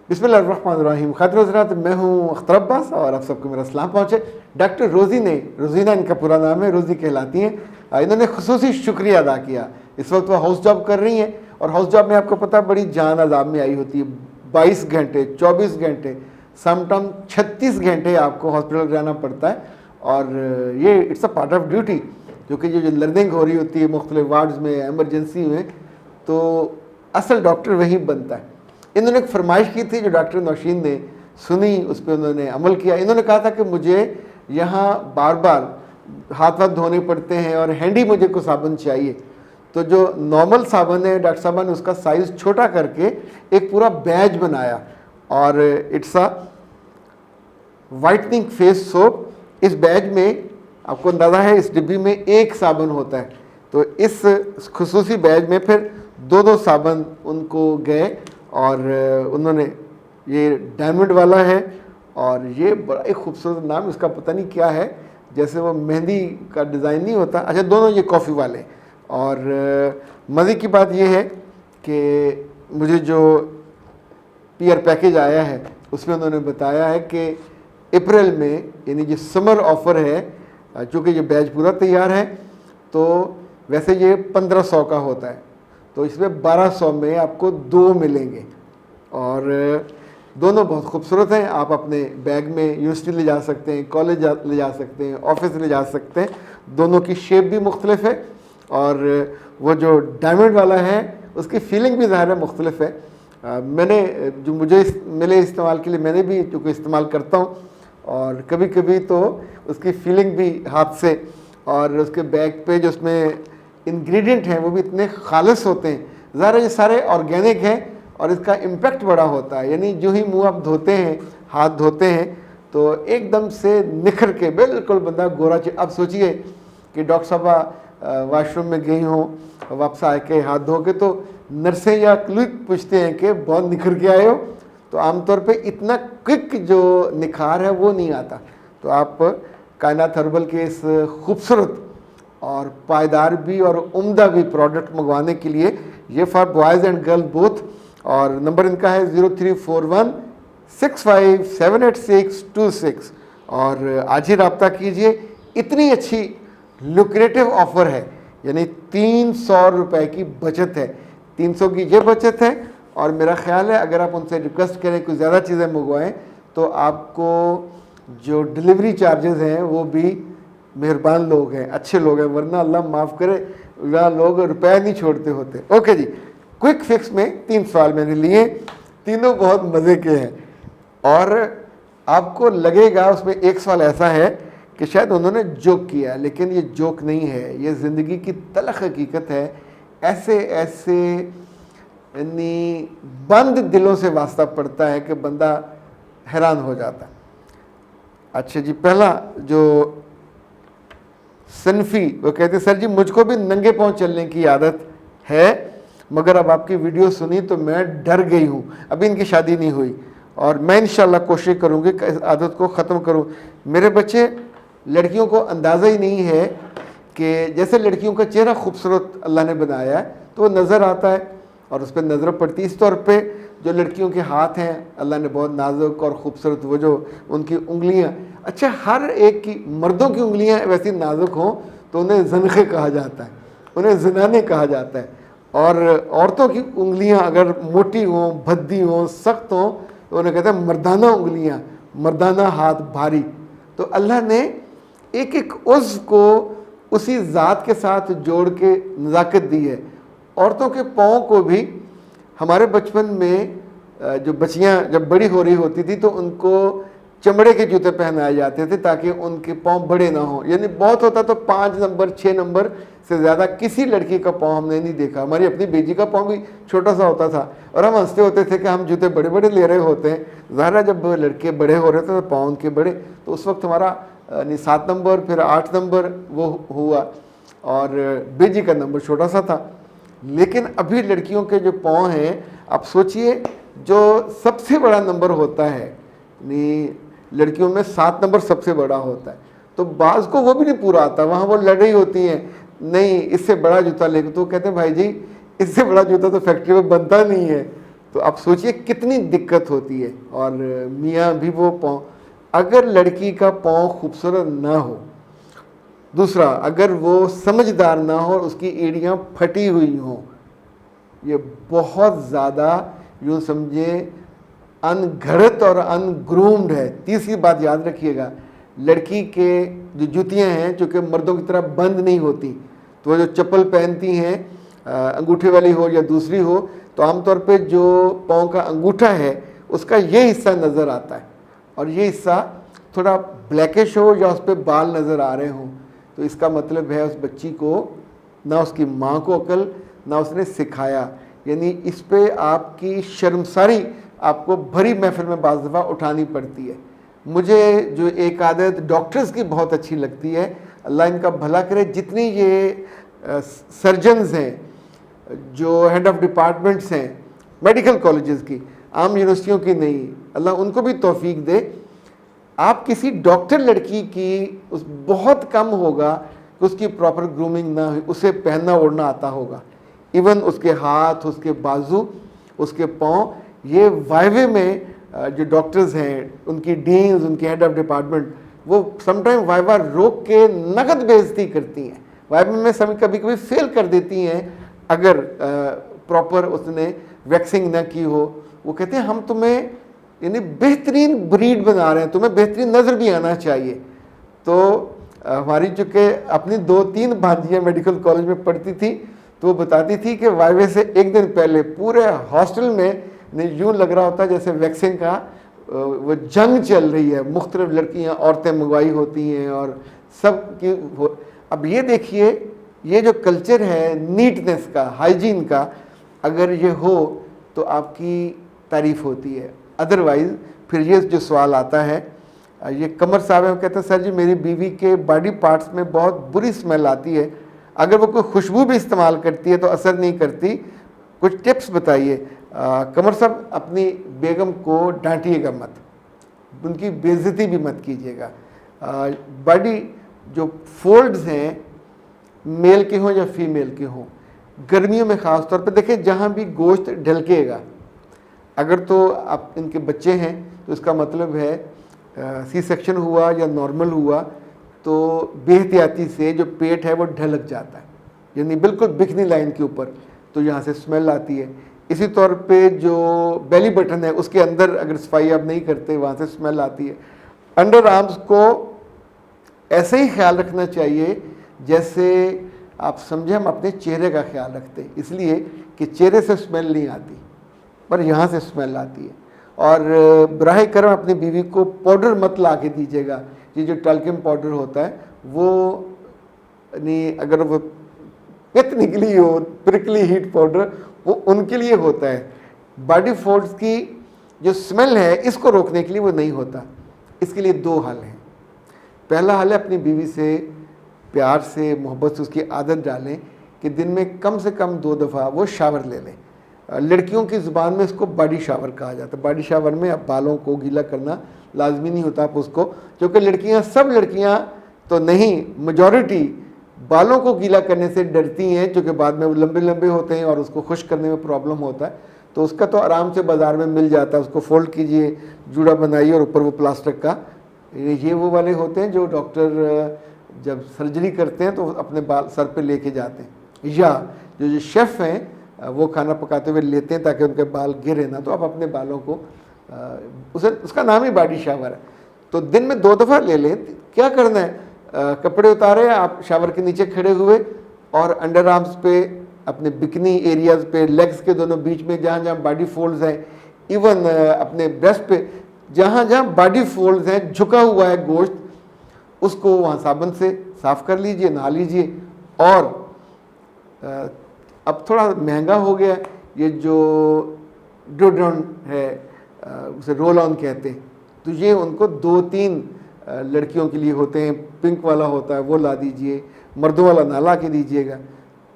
بسم اللہ الرحمن الرحیم. خاطر حضرات، میں ہوں اختر عباس اور آپ سب کو میرا سلام پہنچے. ڈاکٹر روزی نے، روزینہ ان کا پورا نام ہے، روزی کہلاتی ہیں، انہوں نے خصوصی شکریہ ادا کیا. اس وقت وہ ہاؤس جاب کر رہی ہیں اور ہاؤس جاب میں آپ کو پتہ بڑی جان عذاب میں آئی ہوتی ہے. 22 گھنٹے 24 گھنٹے سم ٹائم 36 گھنٹے آپ کو ہاسپٹل جانا پڑتا ہے. اور یہ it's a part of duty, کیونکہ جو لرننگ ہو رہی ہوتی ہے مختلف وارڈز میں، ایمرجنسی میں، تو اصل ڈاکٹر وہی بنتا ہے. انہوں نے ایک فرمائش کی تھی جو ڈاکٹر نوشین نے سنی، اس پہ انہوں نے عمل کیا. انہوں نے کہا تھا کہ مجھے یہاں بار بار ہاتھ دھونے پڑتے ہیں اور ہینڈی مجھے کو صابن چاہیے. تو جو نارمل صابن ہے، ڈاکٹر صاحبہ نے اس کا سائز چھوٹا کر کے ایک پورا بیج بنایا، اور it's a whitening face soap. اس بیج میں آپ کو اندازہ ہے اس ڈبی میں ایک صابن ہوتا ہے. تو اس خصوصی بیج میں پھر دو صابن ان کو گئے، اور انہوں نے، یہ ڈائمنڈ والا ہے اور یہ بڑا ہی خوبصورت نام، اس کا پتہ نہیں کیا ہے، جیسے وہ مہندی کا ڈیزائن نہیں ہوتا. اچھا، دونوں یہ کافی والے. اور مزے کی بات یہ ہے کہ مجھے جو پیئر پیکیج آیا ہے اس میں انہوں نے بتایا ہے کہ اپریل میں، یعنی جو سمر آفر ہے، چونکہ یہ بیچ پورا تیار ہے تو ویسے یہ 1500 کا ہوتا ہے، تو اس میں 1200 میں آپ کو 2 ملیں گے. اور دونوں بہت خوبصورت ہیں. آپ اپنے بیگ میں یونیورسٹی لے جا سکتے ہیں، کالج لے جا سکتے ہیں، آفس لے جا سکتے ہیں. دونوں کی شیپ بھی مختلف ہے، اور وہ جو ڈائمنڈ والا ہے اس کی فیلنگ بھی ظاہر ہے مختلف ہے. میں نے جو مجھے ملے استعمال کے لیے، میں نے بھی چونکہ استعمال کرتا ہوں، اور کبھی کبھی تو اس کی فیلنگ بھی ہاتھ سے، اور اس کے بیگ پہ جو اس میں انگریڈینٹ ہیں وہ بھی اتنے خالص ہوتے ہیں. ظاہر ہے یہ سارے آرگینک ہیں اور اس کا امپیکٹ بڑا ہوتا ہے. یعنی جو ہی منہ آپ دھوتے ہیں، ہاتھ دھوتے ہیں، تو ایک دم سے نکھر کے بالکل بندہ گورا. اب سوچئے کہ ڈاکٹر صاحبہ واش روم میں گئی ہوں، واپس آ کے ہاتھ دھو کے، تو نرسیں یا کلرک پوچھتے ہیں کہ بہت نکھر کے آئے ہو، تو عام طور پہ اتنا کوئک جو نکھار ہے وہ نہیں آتا. تو آپ کائنات ہربل کے اس خوبصورت اور پائیدار بھی اور عمدہ بھی پروڈکٹ منگوانے کے لیے، یہ for boys and girl both, اور نمبر ان کا ہے 0341657826، اور آج ہی رابطہ کیجئے. اتنی اچھی لوکریٹو آفر ہے، یعنی 300 روپے کی بچت ہے. 300 کی یہ بچت ہے، اور میرا خیال ہے اگر آپ ان سے ریکویسٹ کریں کچھ زیادہ چیزیں منگوائیں تو آپ کو جو ڈلیوری چارجز ہیں وہ بھی، مہربان لوگ ہیں، اچھے لوگ ہیں، ورنہ اللہ معاف کرے یہاں لوگ روپے نہیں چھوڑتے ہوتے. اوکے جی، کوئک فکس میں 3 سوال میں نے لیے، تینوں بہت مزے کے ہیں. اور آپ کو لگے گا اس میں ایک سوال ایسا ہے کہ شاید انہوں نے جوک کیا ہے، لیکن یہ جوک نہیں ہے، یہ زندگی کی تلخ حقیقت ہے. ایسے یعنی بند دلوں سے واسطہ پڑتا ہے کہ بندہ حیران ہو جاتا ہے. اچھا جی، پہلا جو صنفی، وہ کہتے ہیں سر جی مجھ کو بھی ننگے پاؤں چلنے کی عادت ہے، مگر اب آپ کی ویڈیو سنی تو میں ڈر گئی ہوں. ابھی ان کی شادی نہیں ہوئی، اور میں انشاءاللہ کوشش کروں گی کہ اس عادت کو ختم کروں. میرے بچے، لڑکیوں کو اندازہ ہی نہیں ہے کہ جیسے لڑکیوں کا چہرہ خوبصورت اللہ نے بنایا ہے تو وہ نظر آتا ہے اور اس پہ نظر پڑتی ہے. اس طور پہ جو لڑکیوں کے ہاتھ ہیں اللہ نے بہت نازک اور خوبصورت، وہ جو ان کی انگلیاں، اچھا ہر ایک کی، مردوں کی انگلیاں ویسی نازک ہوں تو انہیں زنخے کہا جاتا ہے، انہیں زنانے کہا جاتا ہے. اور عورتوں کی انگلیاں اگر موٹی ہوں، بھدی ہوں، سخت ہوں تو انہیں کہتے ہیں مردانہ انگلیاں، مردانہ ہاتھ بھاری. تو اللہ نے ایک ایک عضو کو اسی ذات کے ساتھ جوڑ کے نزاکت دی ہے. عورتوں کے پاؤں کو بھی، ہمارے بچپن میں جو بچیاں جب بڑی ہو رہی ہوتی تھی تو ان کو چمڑے کے جوتے پہنائے جاتے تھے تاکہ ان کے پاؤں بڑے نہ ہوں. یعنی بہت ہوتا تو 5 نمبر 6 نمبر سے زیادہ کسی لڑکی کا پاؤں ہم نے نہیں دیکھا. ہماری اپنی بیٹی کا پاؤں بھی چھوٹا سا ہوتا تھا اور ہم ہنستے ہوتے تھے کہ ہم جوتے بڑے بڑے لے رہے ہوتے ہیں. ظاہر ہے جب لڑکے بڑے ہو رہے تھے تو پاؤں ان کے بڑے، تو اس وقت ہمارا 7 نمبر پھر 8 نمبر وہ ہوا، اور بیٹی کا نمبر چھوٹا سا تھا. لیکن ابھی لڑکیوں کے جو پاؤں ہیں، آپ سوچئے جو سب سے بڑا نمبر ہوتا ہے، یعنی لڑکیوں میں 7 نمبر سب سے بڑا ہوتا ہے، تو بعض کو وہ بھی نہیں پورا آتا. وہاں وہ لڑ رہی ہوتی ہیں، نہیں اس سے بڑا جوتا لے کے، تو کہتے ہیں بھائی جی اس سے بڑا جوتا تو فیکٹری میں بنتا نہیں ہے. تو آپ سوچئے کتنی دقت ہوتی ہے. اور میاں بھی وہ پاؤں، اگر لڑکی کا پاؤں خوبصورت نہ ہو، دوسرا اگر وہ سمجھدار نہ ہو اور اس کی ایڑیاں پھٹی ہوئی ہوں، یہ بہت زیادہ یوں سمجھیں ان گھڑت اور ان گرومڈ ہے. تیسری بات یاد رکھیے گا، لڑکی کے جو جوتیاں ہیں چونکہ مردوں کی طرح بند نہیں ہوتی، تو وہ جو چپل پہنتی ہیں انگوٹھے والی ہو یا دوسری ہو، تو عام طور پہ جو پاؤں کا انگوٹھا ہے اس کا یہ حصہ نظر آتا ہے، اور یہ حصہ تھوڑا بلیکش ہو یا اس پہ بال نظر آ رہے ہوں، تو اس کا مطلب ہے اس بچی کو نہ اس کی ماں کو عقل نہ اس نے سکھایا. یعنی اس پہ آپ کی شرمساری آپ کو بھری محفل میں بعض دفعہ اٹھانی پڑتی ہے. مجھے جو ایک عادت ڈاکٹرز کی بہت اچھی لگتی ہے، اللہ ان کا بھلا کرے، جتنی یہ سرجنز ہیں جو ہیڈ آف ڈپارٹمنٹس ہیں میڈیکل کالجز کی، عام یونیورسٹیوں کی نہیں، اللہ ان کو بھی توفیق دے. آپ کسی ڈاکٹر لڑکی کی بہت کم ہوگا کہ اس کی پراپر گرومنگ نہ ہوئی، اسے پہننا اوڑھنا آتا ہوگا. ایون اس کے ہاتھ، اس کے بازو، اس کے پاؤں، یہ وائوے میں جو ڈاکٹرز ہیں ان کی ڈینز، ان کے ہیڈ آف ڈپارٹمنٹ، وہ سم ٹائم وائوا روک کے نقد بے عزتی کرتی ہیں. وائوا میں کبھی کبھی فیل کر دیتی ہیں اگر پراپر اس نے ویکسنگ نہ کی ہو. وہ کہتے ہیں ہم تمہیں یعنی بہترین بریڈ بنا رہے ہیں، تمہیں بہترین نظر بھی آنا چاہیے. تو ہماری چونکہ اپنی 2-3 بھانجیاں میڈیکل کالج میں پڑھتی تھی، تو وہ بتاتی تھی کہ وائوے سے ایک دن پہلے پورے ہاسٹل میں یوں لگ رہا ہوتا ہے جیسے ویکسنگ کا وہ جنگ چل رہی ہے. مختلف لڑکیاں، عورتیں منگوائی ہوتی ہیں اور سب کی. اب یہ دیکھیے، یہ جو کلچر ہے نیٹنس کا، ہائیجین کا، اگر یہ ہو تو آپ کی تعریف ہوتی ہے. ادروائز پھر یہ جو سوال آتا ہے، یہ قمر صاحب ہیں، کہتے ہیں سر جی میری بیوی کے باڈی پارٹس میں بہت بری اسمیل آتی ہے، اگر وہ کوئی خوشبو بھی استعمال کرتی ہے تو اثر نہیں کرتی، کچھ ٹپس بتائیے. قمر صاحب اپنی بیگم کو ڈانٹیے گا مت، ان کی بے عزتی بھی مت کیجیے گا. باڈی جو فولڈز ہیں میل کے ہوں یا فیمیل کے ہوں، گرمیوں میں خاص طور پہ دیکھیں جہاں بھی گوشت ڈھلکے گا، اگر تو آپ ان کے بچے ہیں تو اس کا مطلب ہے سی سیکشن ہوا یا نارمل ہوا تو بے احتیاطی سے جو پیٹ ہے وہ ڈھلک جاتا ہے، یعنی بالکل بکنی لائن کے اوپر، تو یہاں سے اسمیل آتی ہے. اسی طور پہ جو بیلی بٹن ہے اس کے اندر اگر صفائی آپ نہیں کرتے وہاں سے اسمیل آتی ہے. انڈر آرمز کو ایسے ہی خیال رکھنا چاہیے جیسے آپ سمجھیں ہم اپنے چہرے کا خیال رکھتے ہیں، اس لیے کہ چہرے سے اسمیل نہیں آتی پر یہاں سے اسمیل آتی ہے. اور براہ کرم اپنی بیوی کو پاؤڈر مت لا کے دیجیے گا. یہ جو ٹالکم پاؤڈر ہوتا ہے وہ یعنی اگر وہ پت نکلی ہو، پرکلی ہیٹ پاؤڈر، وہ ان کے لیے ہوتا ہے. باڈی فولڈز کی جو اسمیل ہے اس کو روکنے کے لیے وہ نہیں ہوتا. اس کے لیے 2 حل ہیں. پہلا حل ہے اپنی بیوی سے پیار سے، محبت سے اس کی عادت ڈالیں کہ دن میں کم سے کم 2 دفعہ وہ شاور لے لیں. لڑکیوں کی زبان میں اس کو باڈی شاور کہا جاتا ہے. باڈی شاور میں اب بالوں کو گیلا کرنا لازمی نہیں ہوتا آپ اس کو، کیونکہ لڑکیاں، سب لڑکیاں تو نہیں، میجورٹی بالوں کو گیلا کرنے سے ڈرتی ہیں کیونکہ بعد میں وہ لمبے لمبے ہوتے ہیں اور اس کو خشک کرنے میں پرابلم ہوتا ہے. تو اس کا تو آرام سے بازار میں مل جاتا ہے، اس کو فولڈ کیجئے، جوڑا بنائیے اور اوپر وہ پلاسٹک کا، یہ وہ والے ہوتے ہیں جو ڈاکٹر جب سرجری کرتے ہیں تو اپنے بال سر پہ لے کے جاتے ہیں، یا جو شیف ہیں وہ کھانا پکاتے ہوئے لیتے ہیں تاکہ ان کے بال گرے نہ. تو آپ اپنے بالوں کو اس کا نام ہی باڈی شاور ہے. تو دن میں 2 دفعہ لے لیں. کیا کرنا ہے، کپڑے اتارے آپ شاور کے نیچے کھڑے ہوئے اور انڈر آرمز پہ، اپنے بکنی ایریاز پہ، لیگز کے دونوں بیچ میں جہاں جہاں باڈی فولڈز ہیں، ایون اپنے بریسٹ پہ جہاں جہاں باڈی فولڈز ہیں، جھکا ہوا ہے گوشت، اس کو وہاں صابن سے صاف کر لیجئے، نہا لیجئے. اور اب تھوڑا مہنگا ہو گیا یہ جو ڈیوڈرنٹ ہے، اسے رول آن کہتے ہیں، تو یہ ان کو 2-3 لڑکیوں کے لیے ہوتے ہیں، پنک والا ہوتا ہے وہ لا دیجئے، مردوں والا نہ لا کے دیجیے گا.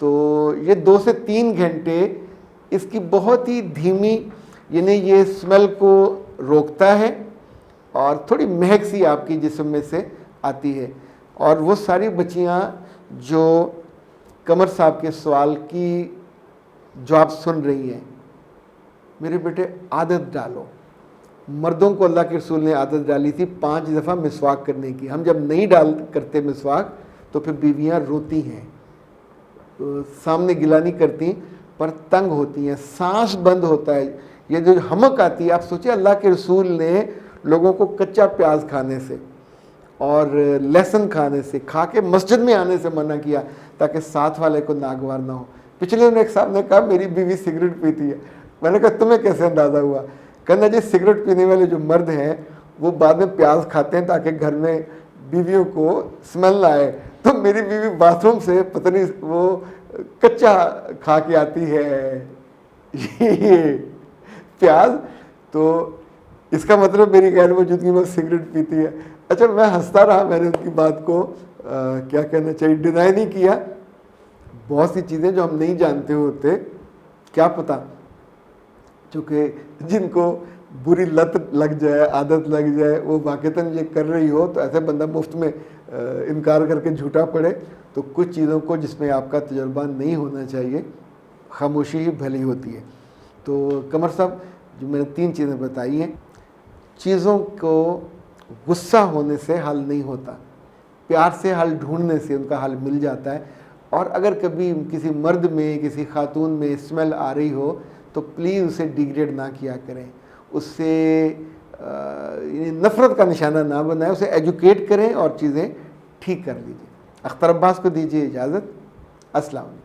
تو یہ 2 سے 3 گھنٹے اس کی بہت ہی دھیمی، یعنی یہ اسمیل کو روکتا ہے اور تھوڑی مہک سی آپ کی جسم میں سے آتی ہے. اور وہ ساری بچیاں جو قمر صاحب کے سوال کی جواب سن رہی ہیں، میرے بیٹے عادت ڈالو. مردوں کو اللہ کے رسول نے عادت ڈالی تھی 5 دفعہ مسواک کرنے کی. ہم جب نہیں کرتے مسواک تو پھر بیویاں روتی ہیں, سامنے گلہ نہیں کرتی پر تنگ ہوتی ہیں, سانس بند ہوتا ہے. یہ جو حمق آتی ہے, آپ سوچیں اللہ کے رسول نے لوگوں کو کچا پیاز کھانے سے اور لہسن کھانے سے, کھا کے مسجد میں آنے سے منع کیا تاکہ ساتھ والے کو ناگوار نہ ہو. پچھلے دن ایک صاحب نے کہا میری بیوی سگریٹ پیتی ہے. میں نے کہا تمہیں کیسے اندازہ ہوا؟ کہنا جی سگریٹ پینے والے جو مرد ہیں وہ بعد میں پیاز کھاتے ہیں تاکہ گھر میں بیویوں کو اسمیل نہ آئے. تو میری بیوی باتھ روم سے پتہ نہیں وہ کچا کھا کے آتی ہے پیاز. تو اس کا مطلب میری غیر موجودگی میں سگریٹ پیتی ہے. اچھا میں ہنستا رہا, میں نے ان کی بات کو کیا کہنا چاہیے ڈینائی نہیں کیا. بہت سی چیزیں جو ہم نہیں جانتے ہوتے, کیا پتہ, چونکہ جن کو بری لت لگ جائے, عادت لگ جائے, وہ واقعتاً یہ کر رہی ہو تو ایسے بندہ مفت میں انکار کر کے جھوٹا پڑے. تو کچھ چیزوں کو جس میں آپ کا تجربہ نہیں ہونا چاہیے, خاموشی ہی بھلی ہوتی ہے. تو قمر صاحب جو میں نے 3 چیزیں بتائی ہیں, چیزوں کو غصہ ہونے سے حل نہیں ہوتا, پیار سے حل ڈھونڈنے سے ان کا حل مل جاتا ہے. اور اگر کبھی کسی مرد میں کسی خاتون میں اسمیل آ رہی ہو تو پلیز اسے ڈیگریڈ نہ کیا کریں, اس سے نفرت کا نشانہ نہ بنائیں, اسے ایجوکیٹ کریں اور چیزیں ٹھیک کر لیجیے. اختر عباس کو دیجیے اجازت. السلام علیکم.